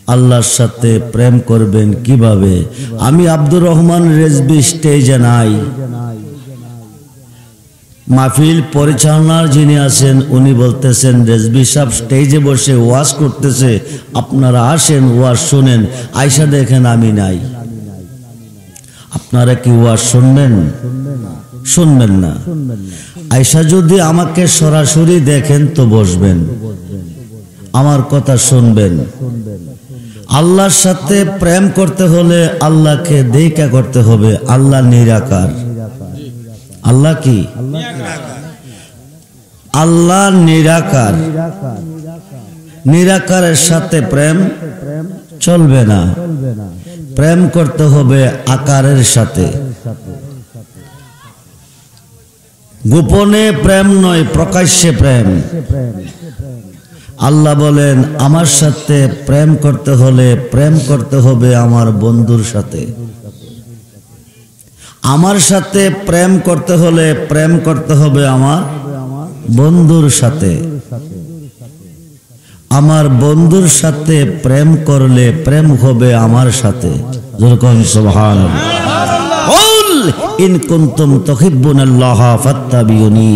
আল্লাহর সাথে প্রেম করবেন কিভাবে আমি আব্দুর রহমান রেজবি স্টেজে নাই মাহফিল পরিচালনার যিনি আছেন উনি বলতেছেন রেজবি সাহেব স্টেজে বসে ওয়াজ করতেছে আপনারা আসেন ওয়াজ শুনেন আয়সা দেখেন আমি নাই আপনারা কি ওয়াজ শুনবেন শুনবেন না আয়সা যদি আমাকে সরাসরি দেখেন তো বসবেন আমার কথা শুনবেন আল্লাহর সাথে প্রেম করতে হলে আল্লাহকে দেখা করতে হবে আল্লাহ নিরাকার আল্লাহ কি আল্লাহ নিরাকার নিরাকারের সাথে প্রেম চলবে না প্রেম করতে হবে আকারের সাথে গোপনে প্রেম নয় প্রকাশ্যে প্রেম আল্লাহ বলেন আমার সাথে প্রেম করতে হলে প্রেম করতে হবে আমার বন্ধুর সাথে আমার সাথে প্রেম করতে হলে প্রেম করতে হবে আমার বন্ধুর সাথে আমার বন্ধুর সাথে প্রেম করলে প্রেম হবে আমার সাথে যেরকম সুবহানাল্লাহ কুল ইন কুনতুম তুহিব্বুনাল্লাহা ফাত্তাবিউনি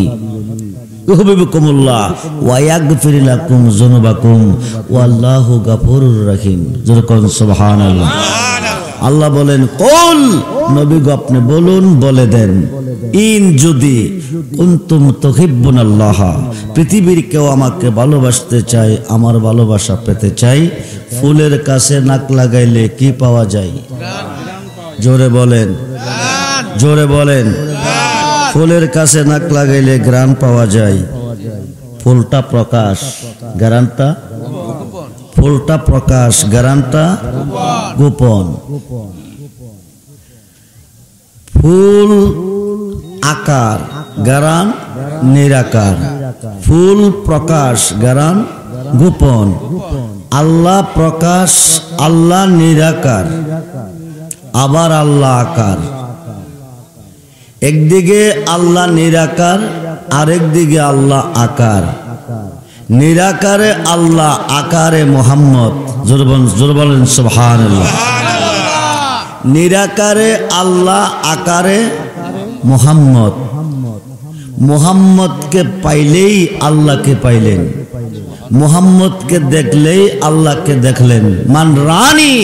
ইউহিব্বুকুমুল্লাহ ওয়া ইয়াগফির লাকুম যুনুবাকুম ওয়াল্লাহু গফুরুর রহিম যেরকম সুবহানাল্লাহ আল্লাহ বলেন কুল নবী গো আপনি বলুন বলে দেন ইন যদি কুনতুম তুহিব্বুনাল্লাহ পৃথিবীর কেউ আমাকে ভালোবাসতে চায় আমার ভালোবাসা পেতে চাই ফুলের কাছে নাক লাগাইলে কি পাওয়া যায় জোরে বলেন জোরে বলেন ফুলের কাছে নাক লাগাইলে ঘ্রাণ পাওয়া যায় ফুলটা প্রকাশ ঘ্রাণটা ফুলটা প্রকাশ ঘ্রাণটা গোপন ফুল আকার ঘ্রাণ নিরাকার ফুল প্রকাশ ঘ্রাণ গোপন আল্লাহ প্রকাশ আল্লাহ নিরাকার আবার আল্লাহ আকার একদিকে আল্লাহ নিরাকার আরেকদিকে আল্লাহ আকার নিরাকারে আল্লাহ আকারে মোহাম্মদ জোরে বলেন সুবহানাল্লাহ নিরাকারে আল্লাহ আকারে মোহাম্মদ মোহাম্মদকে পাইলেই আল্লাহকে পাইলেন মোহাম্মদকে দেখলেই আল্লাহকে দেখলেন মান রানী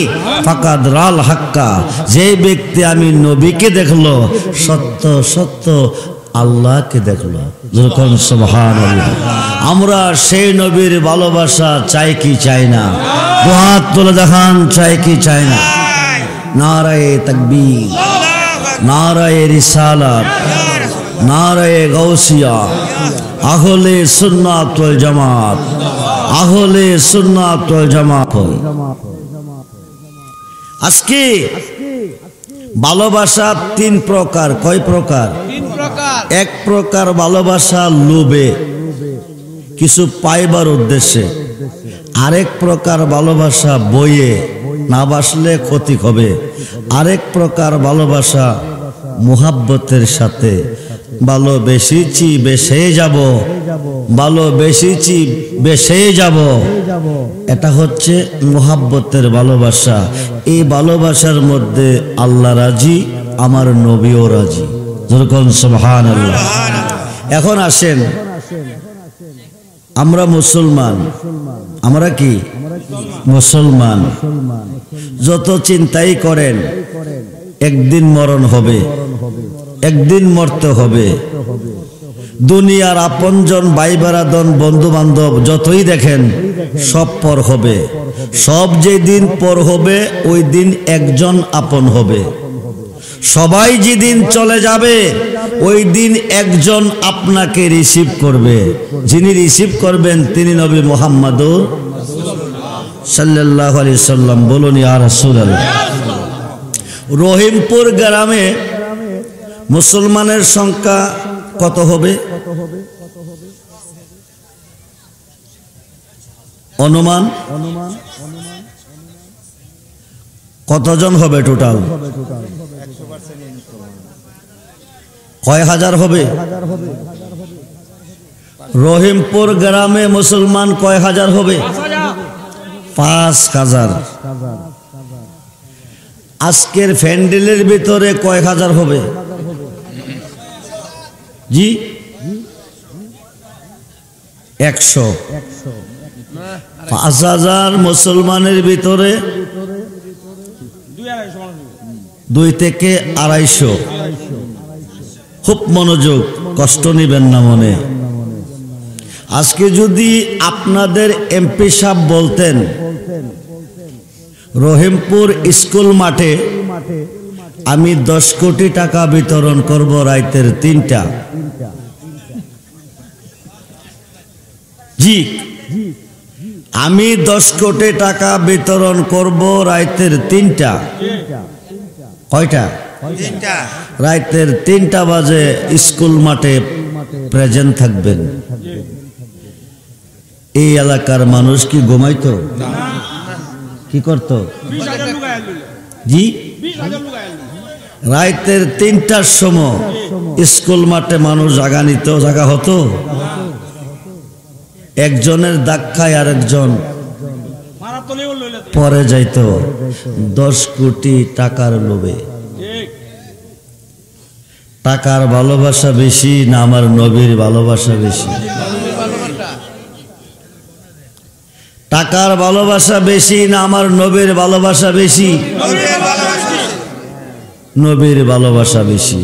ফাকাদ রাল হাক্কা যে ব্যক্তি আমি নবীকে দেখলো সত্য সত্য আল্লাহকে দেখলো যেরকম সুবহানাল্লাহ আমরা সেই নবীর ভালোবাসা চাই কি চাই না দুহাত তুলে দেখান চাই কি চাই না নারায়ে তাকবীর নারায়ে রিসালাত নারায়ে গাউসিয়া আহলে সুন্নাত ওয়াল জামাত আহলে সুন্নাত ওয়াল জামাত আজকে ভালোবাসা তিন প্রকার কয় প্রকার এক প্রকার ভালোবাসা লোভে কিছু পাইবার উদ্দেশ্যে, আরেক প্রকার ভালোবাসা বইয়ে না বাসলে ক্ষতি হবে, আরেক প্রকার ভালোবাসা মুহাব্বতের সাথে ভালোবেসেছি বেসে যাব, ভালোবেসেছি বেসে যাব, এটা হচ্ছে মুহাব্বতের ভালোবাসা। এই ভালোবাসার মধ্যে আল্লাহ রাজি, আমার নবীও রাজি। যেরকম সুবহানাল্লাহ। এখন আসেন, আমরা মুসলমান, আমরা কি মুসলমান, যত চিন্তাই করেন একদিন মরণ হবে, একদিন মরতে হবে। দুনিয়ার আপনজন ভাই বেরাদন বন্ধু বান্ধব যতই দেখেন সব পর হবে, সব যেদিন পর হবে ওই দিন একজন আপন হবে। সবাই যেদিন চলে যাবে ওই দিন একজন আপনাকে রিসিভ করবে, যিনি রিসিভ করবেন তিনি নবী মুহাম্মদুর সাল্লাল্লাহু আলাইহি সাল্লাম। বলুন ইয়া রাসূলুল্লাহ। রহিমপুর গ্রামে মুসলমানের সংখ্যা কত হবে? অনুমান কতজন হবে? টোটাল কয় হাজার হবে? রহিমপুর গ্রামে মুসলমান কয় হাজার হবে? 5,000। আজকের ফ্যান্ডেলের ভিতরে কয় হাজার হবে? জি 100। 5,000 মুসলমানের ভিতরে 2 থেকে 250। খুব মনোযোগ, কষ্ট নিবেন না মনে। আজকে যদি আপনাদের এমপি সাহেব বলতেন রহিমপুর স্কুল মাঠে আমি 10 কোটি টাকা বিতরণ করব রাইতের 3টা, জি আমি 10 কোটি টাকা বিতরণ করব রাইতের 3টা। কয়টা? রাইতের 3টা বাজে স্কুল মাঠে প্রেজেন্ট থাকবেন। এই এলাকার মানুষ কি ঘুমাইতো? কি করত? জি রাইতের 3টার সময় স্কুল মাঠে মানুষ জাগা হতো। একজনের ধাক্কায় আরেকজন পরে যাইত 10 কোটি টাকার লোভে। টাকার ভালোবাসা বেশি না আমার নবীর ভালোবাসা বেশি? টাকার ভালোবাসা বেশি না আমার নবীর ভালোবাসা বেশি? নবীর ভালোবাসা বেশি।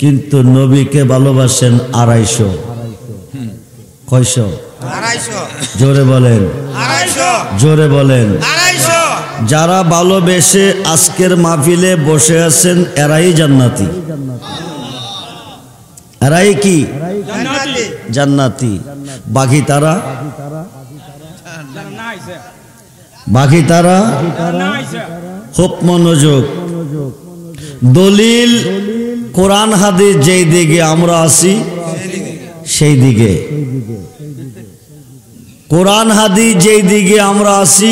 কিন্তু নবীকে ভালোবাসেন 250। কয়শো? জোরে বলেন, জোরে বলেন। যারা ভালোবেসে আজকের মাহফিলে বসে আছেন এরাই জান্নাতি। এরাই কি জান্নাতি? বাকি তারা, বাকি তারা খুব মনোযোগ। দলিল কোরআন হাদিস যেই দিকে আমরা আছি সেই দিকে, কোরআন হাদিস যেই দিকে আমরা আছি।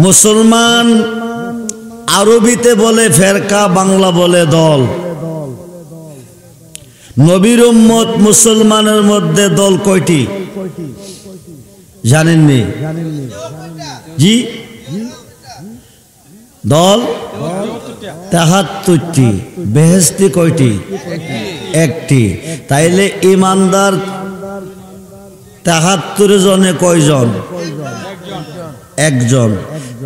মুসলমান আরবিতে বলে ফেরকা, বাংলা বলে দল। নবীর উম্মত মুসলমানের মধ্যে দল কয়টি জানেননি? জি দল 73টি। বেহেশতি কয়টি? একটি। তাইলে ইমানদার 73 জনে কয়জন? একজন।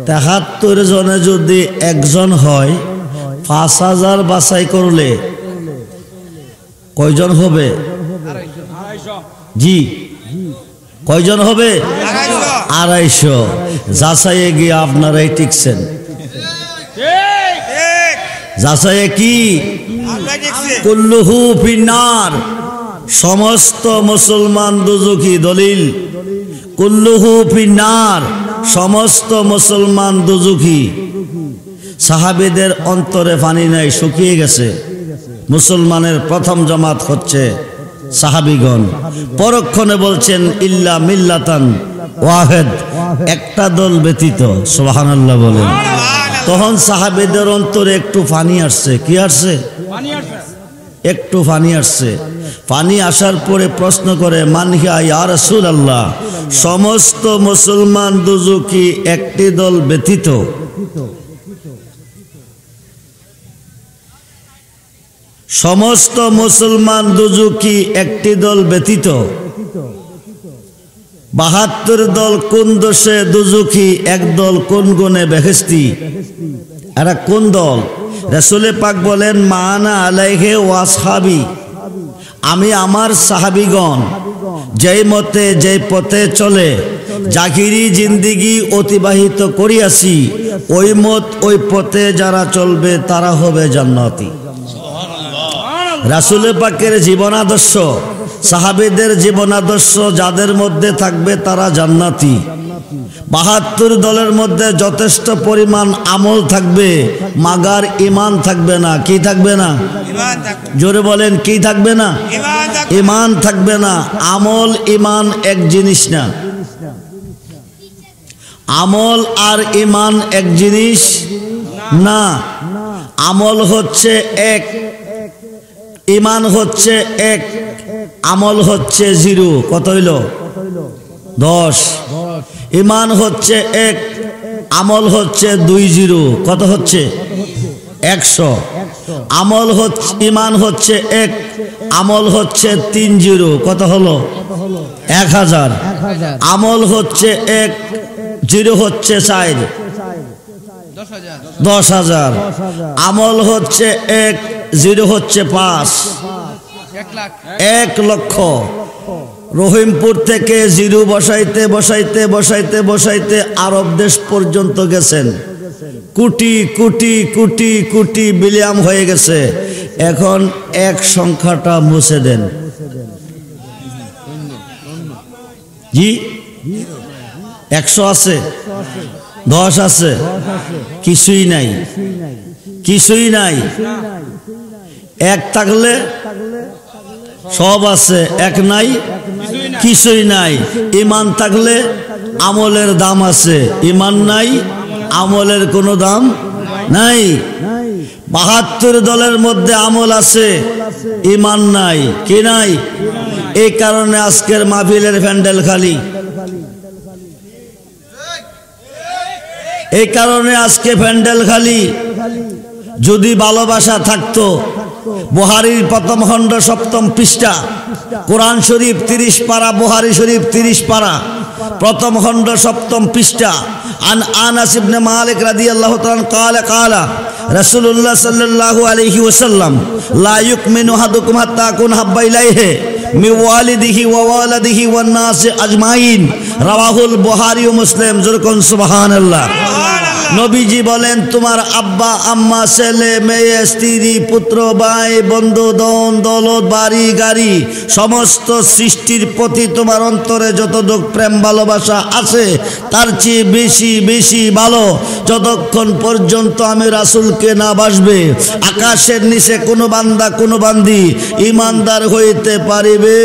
73 জনে যদি একজন হয় 5000 বাছাই করলে কয়জন হবে? জি কয়জন হবে? 250। যাচাইয়ে গিয়ে আপনারাই টিকছেন। যাচাইয়ে কি? কুল্লুহু ফিন্নার, সমস্ত মুসলমান দুজখী। দলিল কুল্লুহু ফিন্নার, সমস্ত মুসলমান দুজখী। সাহাবীদের অন্তরে পানি নাই, শুকিয়ে গেছে। মুসলমানের প্রথম জামাত হচ্ছে সাহাবীগণ। পরক্ষণে বলছেন ইল্লা মিল্লাতান ওয়াহিদ, একটা দল ব্যতীত। সুবহানাল্লাহ বলেন। তখন সাহাবীদের অন্তরে একটু পানি আসছে। কি আসছে? একটু পানি আসছে। পানি আসার পরে প্রশ্ন করে মান হিয়া ইয়া রাসূলুল্লাহ, সমস্ত মুসলমান দুজকি একটি দল ব্যতীত? সমস্ত মুসলমান দুজকি একটি দল ব্যতীত? 72 দল কোন দোষে দুজকি, এক দল কোন গুণে বেহেশতি? এরা কোন দল? রাসূল পাক বলেন মানা আলাইহি ওয়াসহাবি, আমি আমার সাহাবীগণ যেই মতে যেই পথে চলে জাহিরি জিন্দিগি অতিবাহিত করিয়াছি, ওই মত ওই পথে যারা চলবে তারা হবে জান্নাতি। রাসূল পাকের জীবনাদর্শ, সাহাবীদের জীবনাদর্শ যাদের মধ্যে থাকবে তারা জান্নাতি। 72 দলের মধ্যে যথেষ্ট পরিমাণ আমল থাকবে, মাগার ঈমান থাকবে না। কি থাকবে না? জোরে বলেন, কি থাকবে না? ঈমান থাকবে না। আমল ঈমান এক জিনিস না। আমল আর ঈমান এক জিনিস না। আমল হচ্ছে এক, ঈমান হচ্ছে এক, আমল হচ্ছে 0। কত হইল? 10। ঈমান হচ্ছে এক, আমল হচ্ছে 20। কত হচ্ছে? 100। আমল হচ্ছে, ঈমান হচ্ছে এক, আমল হচ্ছে 30। কত হলো? 1000। আমল হচ্ছে এক, 0 হচ্ছে 4, 10,000। আমল হচ্ছে এক, 0 হচ্ছে 5, 1 লক্ষ। রহিমপুর থেকে 0 বসাইতে বসাইতে বসাইতে বসাইতে আরব দেশ পর্যন্ত গেছেন। কোটি কোটি কোটি কোটি বিলিয়ন হয়ে গেছে। এখন এক সংখ্যাটা মুছে দেন। জি 100 আছে, 10 আছে, কিছুই নাই, কিছুই নাই। এক থাকলে সব আছে, এক নাই, কিছুই নাই। ঈমান থাকলে আমলের দাম আছে, ঈমান নাই, আমলের কোনো দাম নাই। 72 দলের মধ্যে আমল আছে, ঈমান নাই। কি নাই? এই কারণে আজকের মাহফিলের প্যান্ডেল খালি। এই কারণে আজকে প্যান্ডেল খালি। যদি ভালোবাসা থাকতো, বুখারীর প্রথম খণ্ড 7ম পৃষ্ঠা, কোরআন শরীফ 30 পারা, বুখারী শরীফ 30 পারা, প্রথম খণ্ড 7ম পৃষ্ঠা। আন আনাস ইবনে মালিক রাদিয়াল্লাহু তাআলা قال قال رسول الله صلى الله عليه وسلم لا يؤمن احدكم حتى يكون حب اليه من والده ووالده والناس اجمعين রাওয়াহুল বুখারী ও মুসলিম। যেরকম সুবহানাল্লাহ। নবীজি বলেন তোমার আব্বা আম্মা ছেলে মেয়ে স্ত্রী পুত্র ভাই বন্ধু দন দৌলত বাড়ি গাড়ি সমস্ত সৃষ্টির প্রতি তোমার অন্তরে যতটুকু প্রেম ভালোবাসা আছে তার চেয়ে বেশি বেশি ভালো যতক্ষণ পর্যন্ত আমি রাসূলকে না বাসবে আকাশের নিচে কোনো বান্দা কোনো বান্দি ঈমানদার হইতে পারিবে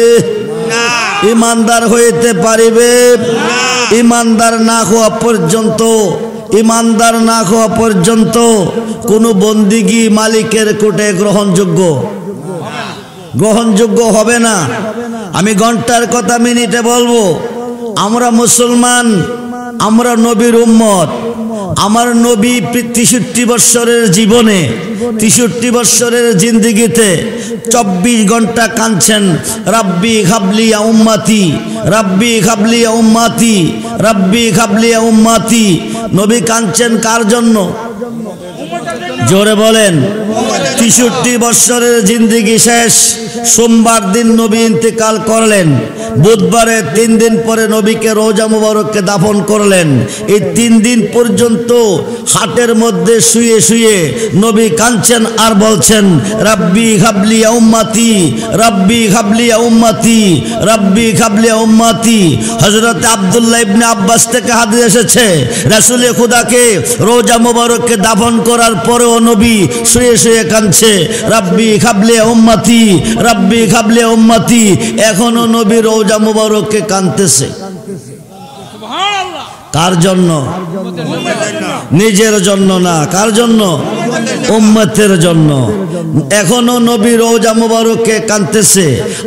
না। ঈমানদার হইতে পারিবে না। ঈমানদার না হওয়া পর্যন্ত, ঈমানদার না হওয়া পর্যন্ত কোনো বন্দিগি মালিকের কোর্টে গ্রহণযোগ্য হবে না। আমি ঘন্টার কথা মিনিটে বলবো। আমরা মুসলমান, আমরা নবীর উম্মত। আমার নবী 63 বৎসরের জীবনে, 63 বৎসরের জিন্দেগিতে 24 ঘন্টা কাঁদছেন রাব্বি হাবলি ইয়া উম্মতি, রাব্বি হাবলি ইয়া উম্মতি, রাব্বি হাবলি ইয়া উম্মতি। নবী কাঁদছেন কার জন্য? জোরে বলেন। 63 বৎসরের জিন্দেগি শেষ, সোমবার দিন নবী ইন্তেকাল করলেন, বুধবারে 3 দিন পরে নবীকে রওজা মুবারককে দাফন করলেন। এই 3 দিন পর্যন্ত হাটের মধ্যে শুয়ে শুয়ে নবী কাঁদছেন আর বলছেন, রাব্বি হাবলি ইয়া উম্মতি, রাব্বি হাবলি ইয়া উম্মতি, রাব্বি হাবলি ইয়া উম্মতি। হযরত আব্দুল্লাহ ইবনে আব্বাস থেকে হাদিস এসেছে, রাসূলে খুদাকে রওজা মুবারককে দাফন করার পরেও নবী শুয়ে শুয়ে কাঁদছে, রাব্বি হাবলি ইয়া উম্মতি, রাব্বি হাবলি ইয়া উম্মতি। এখনো নবী রওজা মুবারককে কাঁদতেছে। কার জন্য? নিজের জন্য না। কার জন্য? উম্মতের জন্য। এখনো নবী রওজা মুবারককে কাঁদতেছে।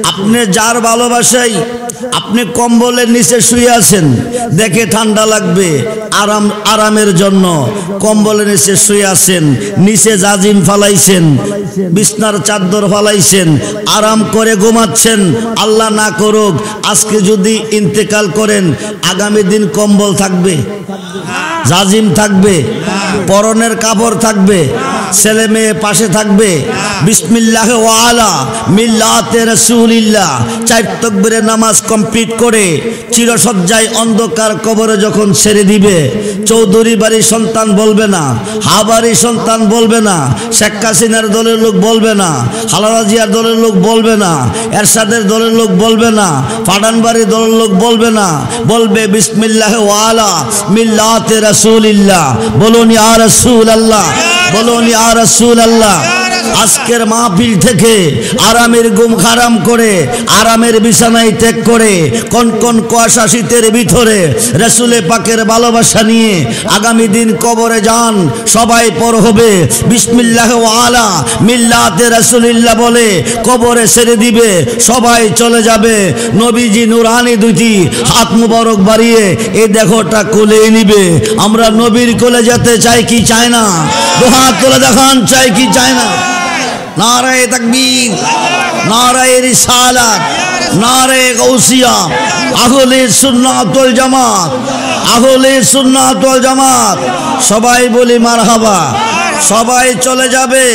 আপনি যার ভালোবাসাই আপনি কম্বলের নিচে শুয়ে আছেন, দেখে ঠান্ডা লাগবে, আরামের জন্য কম্বলের নিচে শুয়ে আছেন, নিচে জাজিম ফালাইছেন, বিছনার চাদর ফালাইছেন, আরাম করে ঘুমাচ্ছেন। আল্লাহ না করুক আজকে যদি ইন্তেকাল করেন, আগামী দিন কম্বল থাকবে, জাজিম থাকবে, পরনের কাপড় থাকবে, ছেলে মেয়ে পাশে থাকবে। বিসমিল্লাহ ওয়া আলা মিল্লাতে রাসূলিল্লাহ 4 তাকবীরের নামাজ কমপ্লিট করে চিরসজ্জায় অন্ধকার কবরে যখন ছেড়ে দিবে, চৌধুরী বাড়ির সন্তান বলবে না, হাবাড়ির সন্তান বলবে না, শেখ হাসিনার দলের লোক বলবে না, খালেদা জিয়ার দলের লোক বলবে না, এরশাদের দলের লোক বলবে না, পাঠানবাড়ির দলের লোক বলবে না, বলবে বিসমিল্লাহ ওয়া আলা মিল্লাতে রাসূলিল্লাহ। বলুন ইয়া রাসূলুল্লাহ, বলুন ইয়া রাসূলুল্লাহ। আজকের মাহফিল থেকে আরামের ঘুম হারাম করে আরামের বিছানায় ত্যাগ করে কোন কোন কুয়াশা শীতের ভিতরে রাসূলে পাকের ভালোবাসা নিয়ে আগামী দিন কবরে যান। সবাই পর হবে বিসমিল্লাহ ওয়া আলা মিল্লাতে রাসূলিল্লাহ বলে কবরে ছেড়ে দিবে, সবাই চলে যাবে। নবীজি নুরানি দুটি হাত মুবারক বাড়িয়ে এই দেহটা কোলে নিবে। আমরা নবীর কোলে যেতে চাই কি চাই না? দুহাত তুলে দেখান, চাই কি চাই না? নারায়ে তাকবীর, নারায়ে রিসালাত, নারায়ে গাউসিয়া, আহলে সুন্নাত ওয়াল জামাত, আহলে সুন্নাত ওয়াল জামাত। সবাই বলি মারহাবা। সবাই চলে যাবে,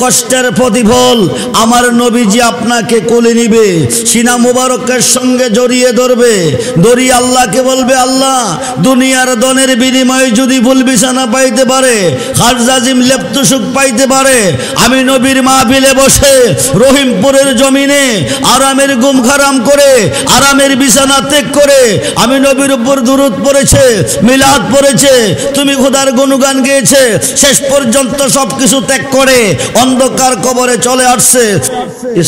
কষ্টের প্রতিফল আমার নবীজি আপনাকে কোলে নিবে, সিনা মুবারকের সঙ্গে জড়িয়ে ধরবে, ধরিয়ে আল্লাহকে বলবে, আল্লাহ দুনিয়ার দনের বিনিময়ে যদি ফুল বিছানা পাইতে পারে, খারজাজিম লেপ্ত সুখ পাইতে পারে, আমি নবীর মাহফিলে বসে রহিমপুরের জমিনে আরামের ঘুম হারাম করে আরামের বিছানা ত্যাগ করে আমি নবীর উপর দুরূদ পড়েছে, মিলাদ পড়েছে, তুমি খোদার গুণগান গেয়েছে, শেষ পর্যন্ত সবকিছু ত্যাগ করে অন্ধকার কবরে চলে আসছে।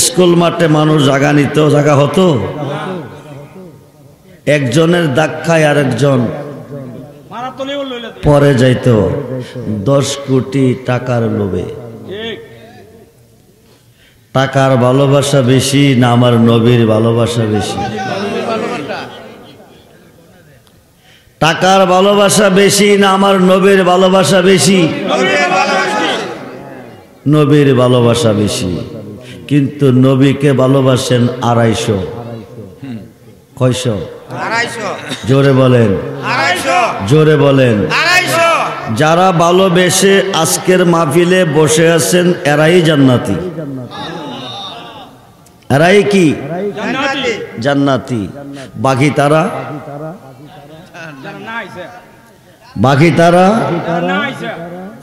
স্কুল মাঠে মানুষ জায়গা নিত, জায়গা হতো, একজনের ধাক্কায় আরেকজন পরে যাইত 10 কোটি টাকার লোভে। টাকার ভালোবাসা বেশি না আমার নবীর ভালোবাসা বেশি? টাকার ভালোবাসা বেশি না আমার নবীর ভালোবাসা বেশি? নবীর ভালোবাসা বেশি। কিন্তু নবীকে ভালোবাসেন 250। কয়শো? 250। জোরে বলেন, 250। জোরে বলেন, 250। যারা ভালোবেসে আজকের মাহফিলে বসে আছেন এরাই জান্নাতি। এরাই কি? জান্নাতি। বাকি তারা? বাকি তারা?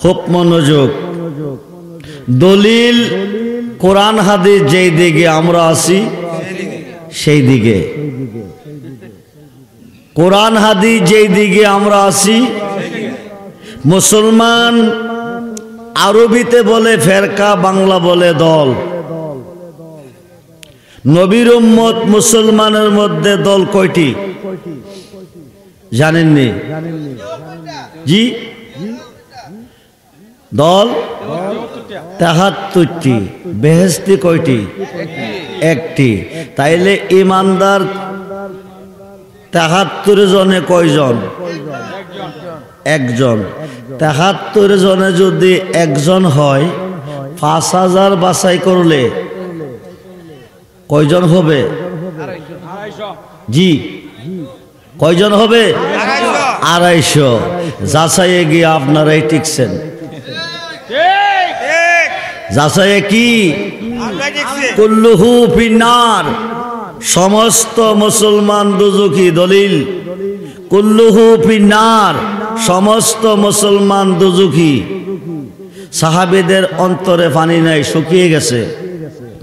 খুব মনোযোগ। দলিল কোরআন হাদিস যেই দিকে আমরা আছি সেই দিকে, কোরআন হাদিস যেই দিকে আমরা আছি। মুসলমান আরবিতে বলে ফেরকা, বাংলা বলে দল। নবীর উম্মত মুসলমানের মধ্যে দল কয়টি জানেননি? জি, দল 73টি। বেহেশতি কয়টি? একটি। তাইলে ইমানদার 73 জনে কয়জন? একজন। 73 জনে যদি একজন হয়, 5000 বাছাই করলে কয়জন হবে? জি, কয়জন হবে? 250। যাচাইয়ে গিয়ে আপনারাই টিকছেন। যাচাইয়ে কি? কুল্লুহু ফিন্নার, সমস্ত মুসলমান দুজখী। দলিল কুল্লুহু ফিন্নার, সমস্ত মুসলমান দুজখী। সাহাবীদের অন্তরে পানি নাই, শুকিয়ে গেছে।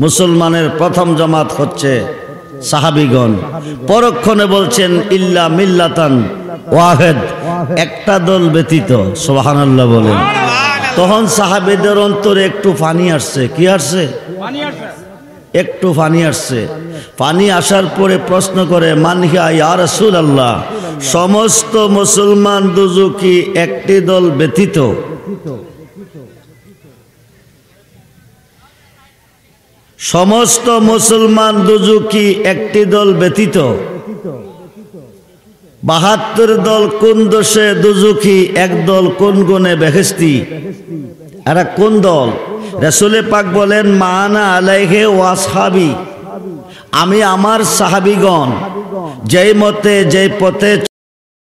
মুসলমানের প্রথম জামাত হচ্ছে সাহাবীগণ। পরক্ষণে বলছেন ইল্লা মিল্লাতান ওয়াহিদ, একটা দল ব্যতীত। সুবহানাল্লাহ বলেন। তখন সাহাবীদের অন্তরে একটু পানি আসছে। কি আসছে? একটু পানি আসছে। পানি আসার পরে প্রশ্ন করে মান হিয়া ইয়া রাসূলুল্লাহ, সমস্ত মুসলমান দুজখী একটি দল ব্যতীত। সমস্ত মুসলমান দুজখী একটি দল ব্যতীত। ৭২ দল কোন দোষে দুজখী, এক দল কোন গুণে বেহেশতি। এরা কোন দল? রাসূলে পাক বলেন মানা আলাইহি ওয়া আসহাবি, আমি আমার সাহাবীগণ যেই মতে যেই পথে